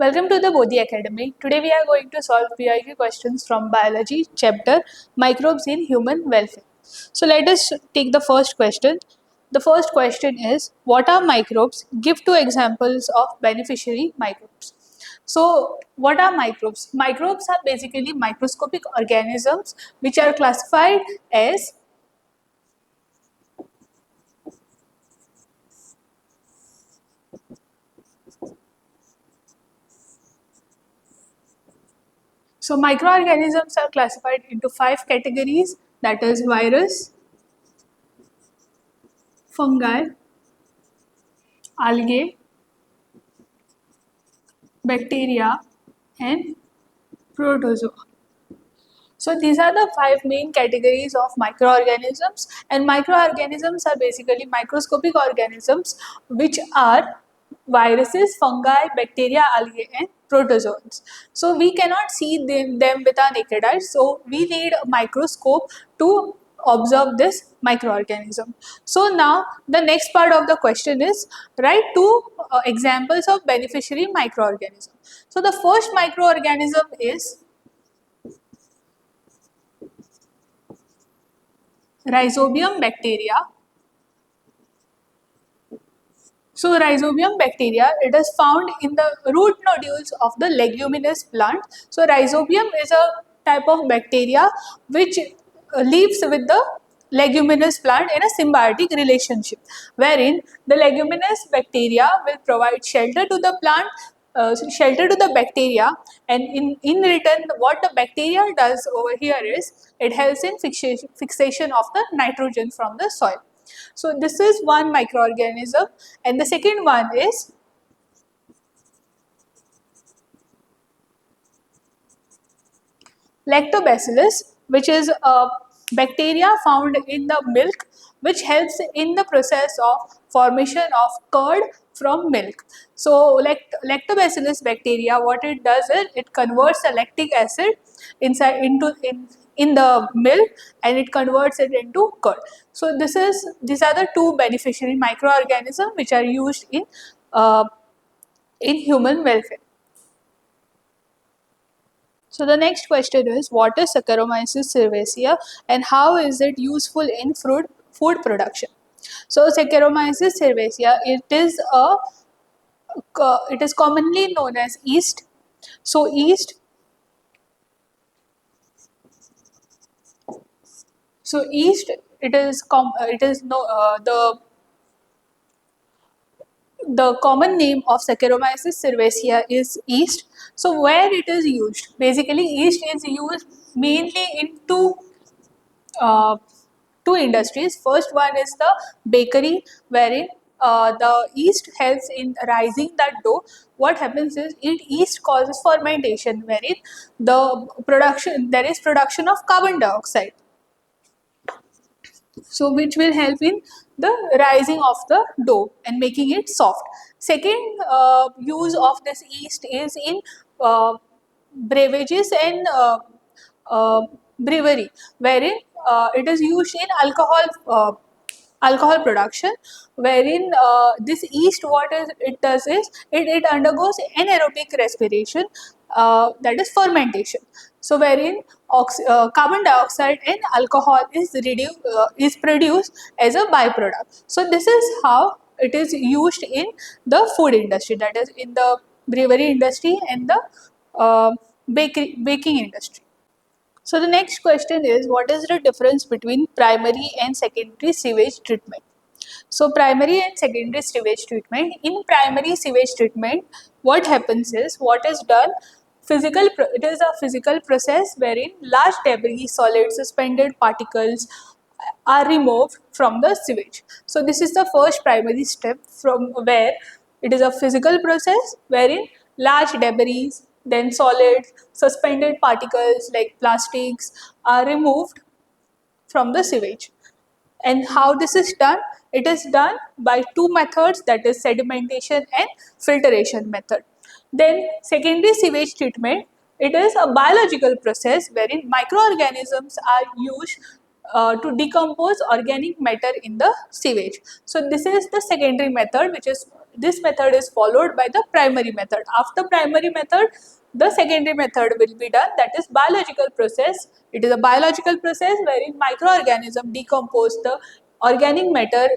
Welcome to the Bodhi Academy. Today we are going to solve PIQ questions from biology chapter Microbes in Human Welfare. So let us take the first question. The first question is, what are microbes? Give two examples of beneficiary microbes. So what are microbes? Microbes are basically microscopic organisms which are classified as microorganisms are classified into five categories, that is virus, fungi, algae, bacteria, and protozoa. So these are the five main categories of microorganisms, and microorganisms are basically microscopic organisms which are viruses, fungi, bacteria, algae, and protozoans. So we cannot see them with our naked eyes, so we need a microscope to observe this microorganism. So now the next part of the question is, write two examples of beneficiary microorganism. So the first microorganism is Rhizobium bacteria. So Rhizobium bacteria, it is found in the root nodules of the leguminous plant. So Rhizobium is a type of bacteria which lives with the leguminous plant in a symbiotic relationship, wherein the leguminous bacteria will provide shelter to the plant, shelter to the bacteria, and in return what the bacteria does over here is it helps in fixation of the nitrogen from the soil. So this is one microorganism, and the second one is lactobacillus, which is a bacteria found in the milk which helps in the process of formation of curd from milk. So lactobacillus bacteria, what it does is it converts the lactic acid inside in the milk, and it converts it into curd. So these are the two beneficiary microorganisms which are used in human welfare. So the next question is, what is Saccharomyces cerevisiae and how is it useful in food production? So Saccharomyces cerevisiae, it is commonly known as yeast. So yeast, it is no the common name of Saccharomyces cerevisiae is yeast. So where it is used? Basically, yeast is used mainly in uh, two industries. First one is the bakery, wherein the yeast helps in rising that dough. What happens is yeast causes fermentation, wherein there is production of carbon dioxide, so which will help in the rising of the dough and making it soft. Second use of this yeast is in uh, beverages and brewery, wherein it is used in alcohol production, wherein this yeast, what it does is it undergoes anaerobic respiration, that is fermentation. So wherein carbon dioxide and alcohol is produced as a byproduct. So this is how it is used in the food industry, that is in the brewery industry and the baking industry. So the next question is, what is the difference between primary and secondary sewage treatment? So primary and secondary sewage treatment. In primary sewage treatment, what happens is, what is done, it is a physical process wherein large debris, solids, suspended particles are removed from the sewage. So this is the first primary step, from where it is a physical process wherein large debris, then solids, suspended particles like plastics are removed from the sewage. And how this is done? It is done by two methods, that is sedimentation and filtration method. Then secondary sewage treatment, it is a biological process wherein microorganisms are used to decompose organic matter in the sewage. So this is the secondary method which is this method is followed by the primary method. After primary method, the secondary method will be done, that is biological process. It is a biological process wherein microorganisms decompose the organic matter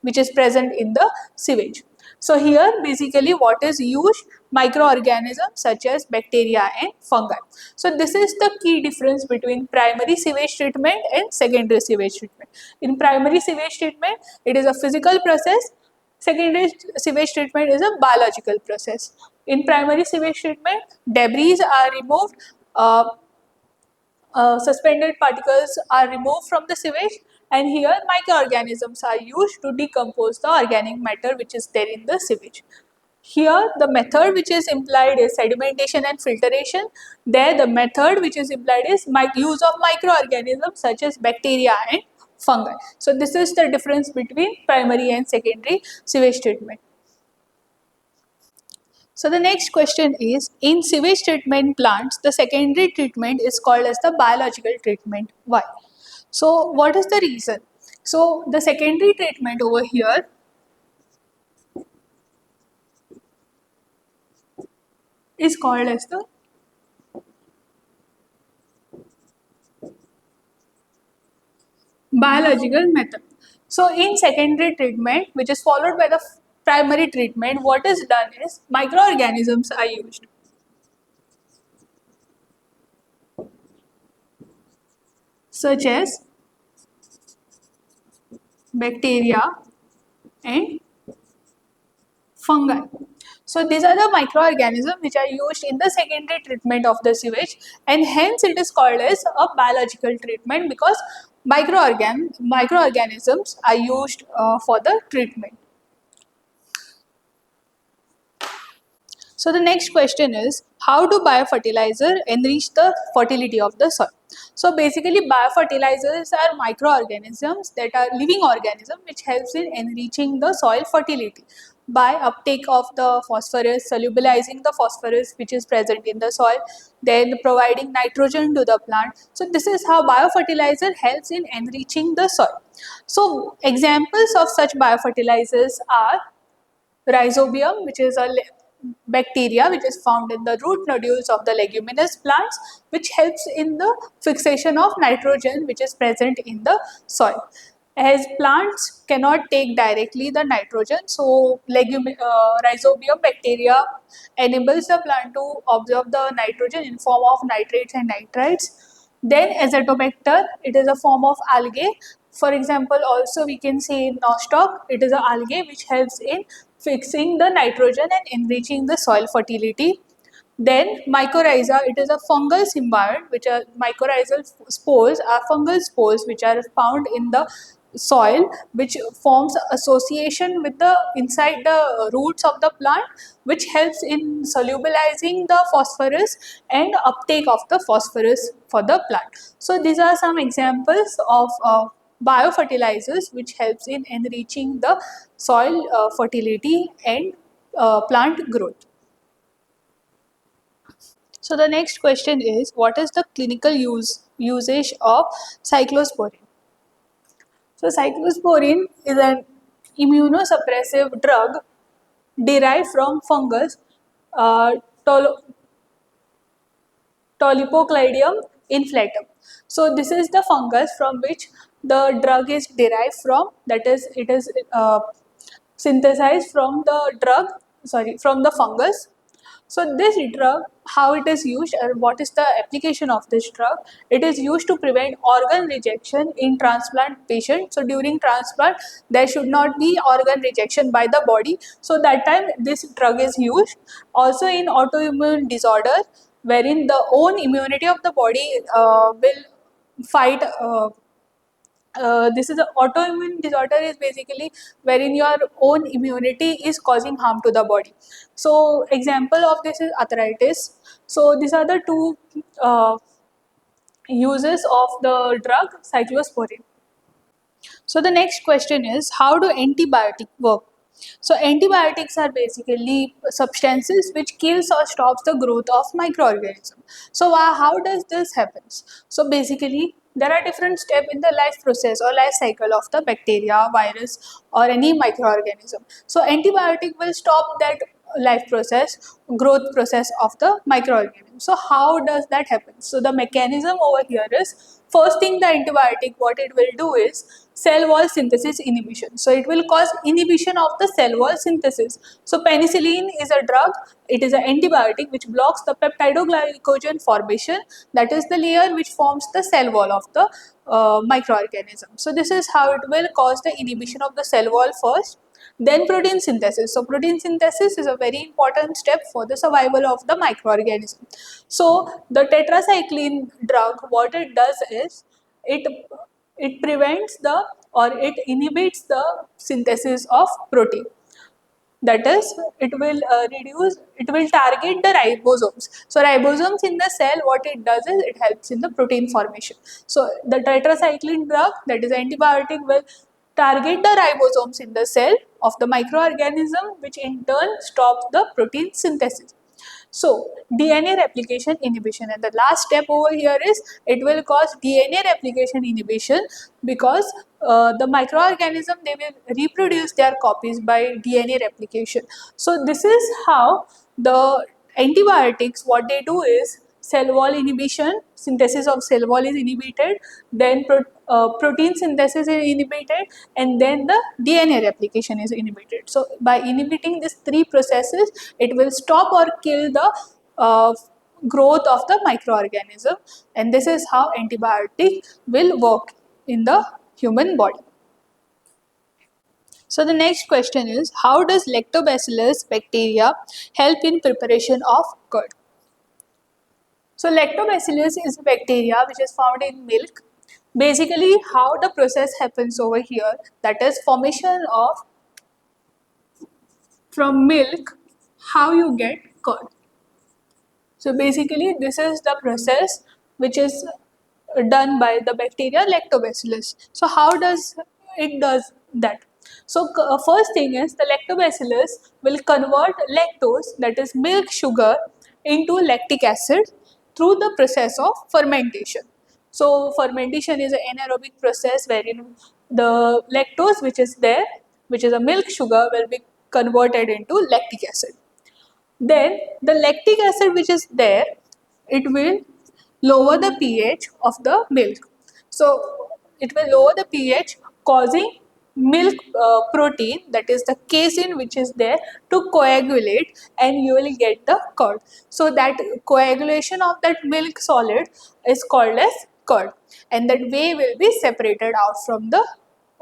which is present in the sewage. So here basically what is used, microorganisms such as bacteria and fungi. So this is the key difference between primary sewage treatment and secondary sewage treatment. In primary sewage treatment, it is a physical process. Secondary sewage treatment is a biological process. In primary sewage treatment, debris are removed, suspended particles are removed from the sewage, and here microorganisms are used to decompose the organic matter which is there in the sewage. Here the method which is implied is sedimentation and filtration. There the method which is implied is use of microorganisms such as bacteria and fungi. So this is the difference between primary and secondary sewage treatment. So the next question is, in sewage treatment plants, the secondary treatment is called as the biological treatment. Why? So what is the reason? So the secondary treatment over here is called as the biological method. So in secondary treatment, which is followed by the primary treatment, what is done is microorganisms are used, such as bacteria and fungi. So these are the microorganisms which are used in the secondary treatment of the sewage, and hence it is called as a biological treatment because microorganisms are used for the treatment. So the next question is, how do biofertilizer enrich the fertility of the soil? So basically biofertilizers are microorganisms that are living organisms which helps in enriching the soil fertility by uptake of the phosphorus, solubilizing the phosphorus which is present in the soil, then providing nitrogen to the plant. So this is how biofertilizer helps in enriching the soil. So examples of such biofertilizers are Rhizobium, which is a bacteria which is found in the root nodules of the leguminous plants, which helps in the fixation of nitrogen which is present in the soil. As plants cannot take directly the nitrogen, so Rhizobium bacteria enables the plant to absorb the nitrogen in form of nitrates and nitrites. Then Azotobacter, it is a form of algae. For example, also we can say nostoc, it is an algae which helps in fixing the nitrogen and enriching the soil fertility. Then mycorrhiza, it is a fungal symbiote, which are mycorrhizal spores, are fungal spores which are found in the soil, which forms association with the inside the roots of the plant, which helps in solubilizing the phosphorus and uptake of the phosphorus for the plant. So these are some examples of biofertilizers which helps in enriching the soil fertility and plant growth. So the next question is, what is the clinical usage of cyclosporin? So cyclosporin is an immunosuppressive drug derived from fungus uh, Tol- Tolipoclidium inflatum. So this is the fungus from which the drug is derived from. That is, it is synthesized from the drug, sorry, from the fungus. So this drug, how it is used or what is the application of this drug? It is used to prevent organ rejection in transplant patients. So during transplant, there should not be organ rejection by the body. So that time this drug is used. Also in autoimmune disorder, wherein the own immunity of the body will fight this is an autoimmune disorder is basically wherein your own immunity is causing harm to the body. So example of this is arthritis. So these are the two uses of the drug cyclosporin. So the next question is, how do antibiotics work? So antibiotics are basically substances which kills or stops the growth of microorganisms. So how does this happen? So basically there are different steps in the life process or life cycle of the bacteria, virus, or any microorganism. So antibiotic will stop that life process, growth process of the microorganism. So how does that happen? So the mechanism over here is, first thing, the antibiotic, what it will do is cell wall synthesis inhibition. So it will cause inhibition of the cell wall synthesis. So penicillin is a drug, it is an antibiotic which blocks the peptidoglycogen formation, that is the layer which forms the cell wall of the microorganism. So this is how it will cause the inhibition of the cell wall first. Then protein synthesis. So protein synthesis is a very important step for the survival of the microorganism. So the tetracycline drug, what it does is, it prevents the, or it inhibits the synthesis of protein. That is, it will it will target the ribosomes. So ribosomes in the cell, what it does is it helps in the protein formation. So the tetracycline drug, that is antibiotic, will target the ribosomes in the cell of the microorganism, which in turn stops the protein synthesis. So DNA replication inhibition, and the last step over here is, it will cause DNA replication inhibition, because the microorganism, they will reproduce their copies by DNA replication. So this is how the antibiotics, what they do is, cell wall inhibition, synthesis of cell wall is inhibited, then protein synthesis is inhibited, and then the DNA replication is inhibited. So by inhibiting these three processes, it will stop or kill the growth of the microorganism, and this is how antibiotic will work in the human body. So the next question is, how does lactobacillus bacteria help in preparation of curd? So lactobacillus is a bacteria which is found in milk. Basically, how the process happens over here, that is formation of, from milk, how you get curd. So basically, this is the process which is done by the bacteria lactobacillus. So how does it does that? So first thing is, the lactobacillus will convert lactose, that is milk sugar, into lactic acid through the process of fermentation. So fermentation is an anaerobic process wherein the lactose which is there, which is a milk sugar, will be converted into lactic acid. Then the lactic acid which is there, it will lower the pH of the milk. So it will lower the pH, causing milk protein, that is the casein which is there, to coagulate, and you will get the curd. So that coagulation of that milk solid is called as curd, and that whey will be separated out from the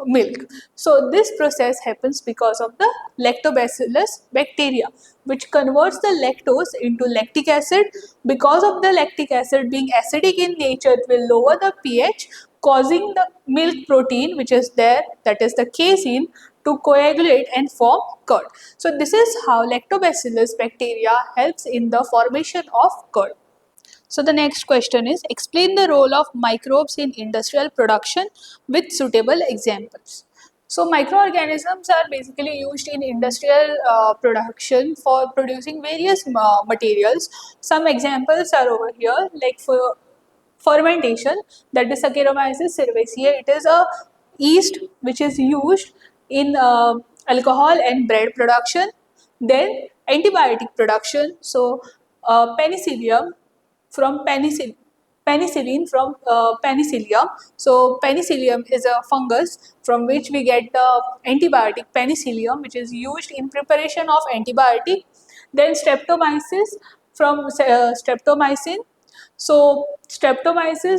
milk. So this process happens because of the lactobacillus bacteria, which converts the lactose into lactic acid. Because of the lactic acid being acidic in nature, it will lower the pH, causing the milk protein which is there, that is the casein, to coagulate and form curd. So this is how lactobacillus bacteria helps in the formation of curd. So the next question is, explain the role of microbes in industrial production with suitable examples. So microorganisms are basically used in industrial production for producing various materials. Some examples are over here, like for fermentation, that is Saccharomyces cerevisiae. It is a yeast which is used in alcohol and bread production. Then antibiotic production, so penicillium from penicillin from penicillium. So penicillium is a fungus from which we get the antibiotic penicillium, which is used in preparation of antibiotic. Then streptomyces from streptomycin. So streptomycin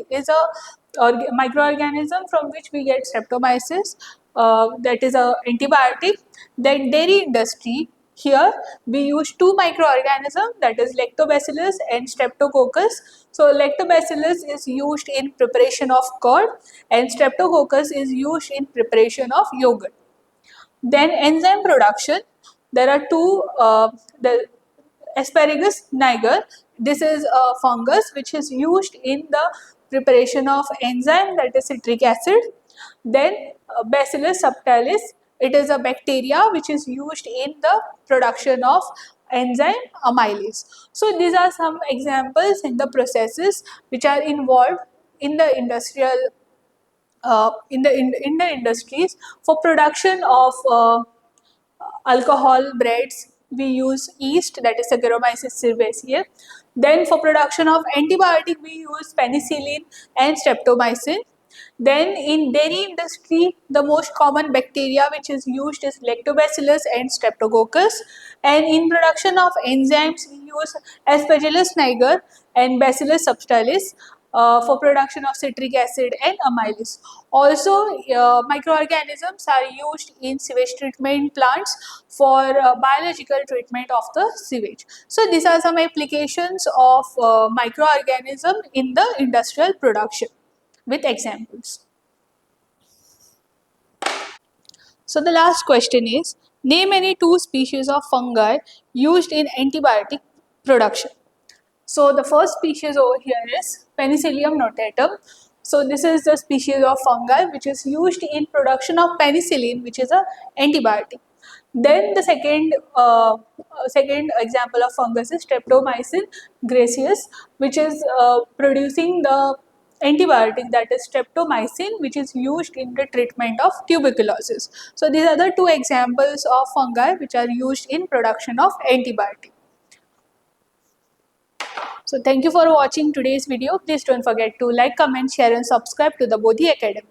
is a microorganism from which we get streptomyces, that is a antibiotic. Then dairy industry, here we use two microorganisms, that is lactobacillus and streptococcus. So lactobacillus is used in preparation of curd, and streptococcus is used in preparation of yogurt. Then enzyme production, there are two, the Asparagus niger, this is a fungus which is used in the preparation of enzyme, that is citric acid. Then Bacillus subtilis, it is a bacteria which is used in the production of enzyme amylase. So these are some examples in the processes which are involved in the in the industries for production of alcohol breads. We use yeast, that is Saccharomyces cerevisiae. Then for production of antibiotic we use penicillin and streptomycin. Then in dairy industry, the most common bacteria which is used is Lactobacillus and Streptococcus. And in production of enzymes, we use Aspergillus niger and Bacillus subtilis for production of citric acid and amylase. Also, microorganisms are used in sewage treatment plants for biological treatment of the sewage. So these are some applications of microorganism in the industrial production with examples. So the last question is, name any two species of fungi used in antibiotic production. So the first species over here is Penicillium notatum. So this is the species of fungi which is used in production of penicillin, which is a antibiotic. Then the second example of fungus is Streptomycin gracius, which is producing the antibiotic, that is streptomycin, which is used in the treatment of tuberculosis. So these are the two examples of fungi which are used in production of antibiotic. So thank you for watching today's video. Please don't forget to like, comment, share and subscribe to the Bodhi Academy.